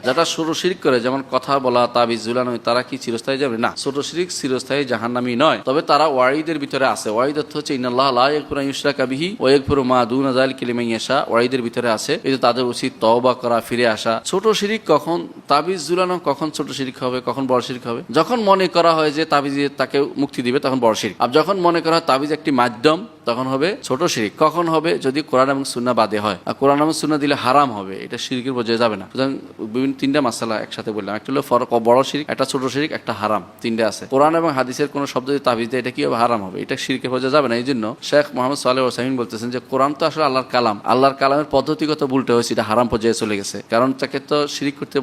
যারা ছোট শিরক করে, যেমন কথা বলা, তাবিজ ঝুলানো, তারা কি চিরস্থায়ী যাবে? না, ছোট শিরক চিরস্থায়ী জাহান্নামী নয়। তবে তারা ওয়াঈদের ভিতরে আছে। ওয়াঈদ অর্থ হচ্ছে ইন্নাল্লাহা লা ইয়াগফিরু আন ইউশরাকা বিহি ওয়া ইয়াগফিরু মা দুনা যালিকা লিমান ইয়াশা। ওয়াঈদের ভিতরে আছে, এই যে তাদের উচিত তওবা করা, ফিরে আসা। ছোট শিরক কখন, তাবিজ ঝুলানো কখন ছোট শিরক হবে, কখন বড় শিরক হবে? যখন মনে করা হয় যে তাবিজ তাকে মুক্তি দিবে, তখন বড় শিরক। আর যখন মনে করা হয় তাবিজ একটি মাধ্যম, তখন হবে ছোট শিরক। কখন হবে? যদি কোরআন এবং সুন্নাহ বাদে হয়। আর কোরআন এবং সুন্নাহ দিলে হারাম হবে, এটা শিরকের পর্যায়ে যাবে না। সুতরাং বিভিন্ন তিনটা মাসালা একসাথে বললাম, একটা হলো বড় শিরক, একটা ছোট শিরক, একটা হারাম, তিনটা আছে। কোরআন এবং হাদিসের কোন শব্দ যদি তাবিজ দেয়, এটা কি হবে? হারাম হবে, এটা শিরকের পর্যায়ে যাবে না। এই জন্য শেখ মোহাম্মদ সালেহ ওসাইমিন বলতেছেন যে কোরআন তো আসলে আল্লাহর কালাম, আল্লাহর কালামের পদ্ধতিগত ভুলটা হয়েছে, এটা হারাম পর্যায়ে চলে গেছে। কারণ তাকে তো শিরক করতে,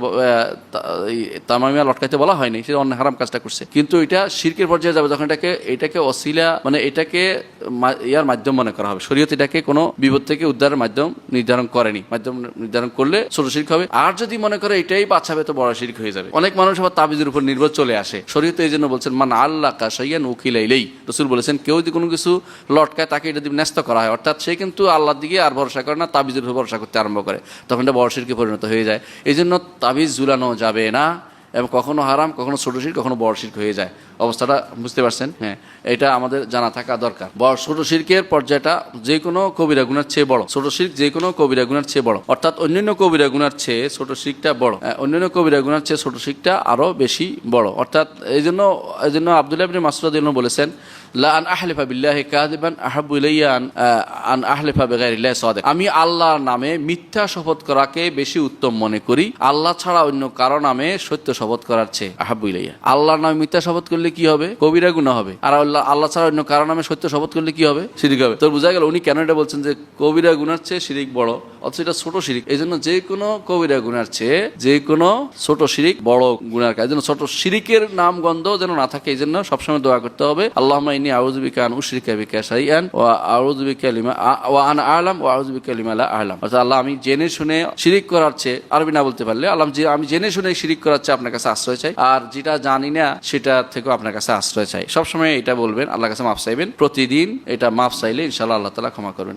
তামামিয়া লটকাইতে বলা হয়নি, সে অন্য হারাম কাজটা করছে। কিন্তু এটা শিরকের পর্যায়ে যাবে যখন এটাকে ওসিলা, মানে এটাকে ইয়ার মাধ্যম মনে করা হবে। শরীয়ত এটাকে কোনো বিপদ থেকে উদ্ধারের মাধ্যম নির্ধারণ করেনি। মাধ্যম নির্ধারণ করলে ছোট শিরক হবে। আর যদি মনে করে এটাই বাঁচাবে, তো বড় শিরক হয়ে যাবে। অনেক মানুষ আবার তাবিজের উপর নির্ভর চলে আসে। শরীয়ত এই জন্য বলছেন মান আল্লাকা শাইয়ান উকিলা ইলাইহি। রাসূল বলেছেন কেউ যদি কোনো কিছু লটকায়, তাকে এটা দিয়ে ন্যস্ত করা হয়, অর্থাৎ সে কিন্তু আল্লাহর দিকে আর ভরসা করে না, তাবিজের উপর ভরসা করতে আরম্ভ করে, তখন এটা বড় শিরকে পরিণত হয়ে যায়। এই জন্য তাবিজ ঝুলানো যাবে না, এবং কখনো হারাম, কখনো ছোট শিরক, কখনো বড় শিরক হয়ে যায়। অবস্থাটা বুঝতে পারছেন? হ্যাঁ, এটা আমাদের জানা থাকা দরকার। ছোট শিরকের পর্যায়টা যে কোনো কবিরা গুনার চেয়ে বড়। ছোট শিরক যে কোনো কবিরা গুনার চেয়ে বড়, অর্থাৎ অন্যান্য কবিরা গুনার চেয়ে ছোট শিরকটা বড়। অন্যান্য কবিরা গুনার চেয়ে ছোট শিরকটা আরো বেশি বড়। অর্থাৎ এই জন্য আব্দুল্লাহ ইবনে মাসউদ রাদিয়াল্লাহু আনহু বলেছেন, লা আন আহলিফা বিল্লাহি কাযিবান আহাব্বু ইলাইয়া আন আহলিফা বিগাইরিল্লাহি সাদিক। আমি আল্লাহর নামে মিথ্যা শপথ করাকে বেশি উত্তম মনে করি আল্লাহ ছাড়া অন্য কারো নামে সত্য শপথ করার চেয়ে। আহাব্বু ইলাইয়া, আল্লাহর নামে মিথ্যা শপথ করলে কি হবে? কবিরা গুনাহ হবে। আর আল্লাহ ছাড়া অন্য কারো নামে সত্য শপথ করলে কি হবে? শিরক হবে। তো বোঝা গেল উনি কেন এটা বলছেন যে কবিরা গুনার চেয়ে শিরক বড়, অথচ এটা ছোট শিরক। এই জন্য যে কোনো কবিরা গুনার চেয়ে যে কোনো ছোট শিরক বড় গুনার কাজ। এই জন্য ছোট শিরকের নাম গন্ধ যেন না থাকে, এই জন্য সবসময় দোয়া করতে হবে, আল্লাহুম্মা ইন্নী আউযু বিকা আন উশরিকা বিকা শাইআন ওয়া আউযু বিকা লিমা ওয়া আনা আ'লাম ওয়া আউযু বিকা লিমা লা আ'লাম। অর্থাৎ আল্লাহ, আমি জেনে শুনে শিরক করার চেয়ে, আরবি না বলতে পারলে আল্লাহ, আমি জেনে শুনে শিরক করার চেয়ে আপনার কাছে আশ্রয় চাই, আর যেটা জানি না সেটা থেকেও আপনার কাছে আশ্রয় চাই। সবসময় এটা বলবেন, আল্লাহর কাছে মাফ চাইবেন প্রতিদিন। এটা মাফ চাইলে ইনশাআল্লাহ আল্লাহ তাআলা ক্ষমা করবেন।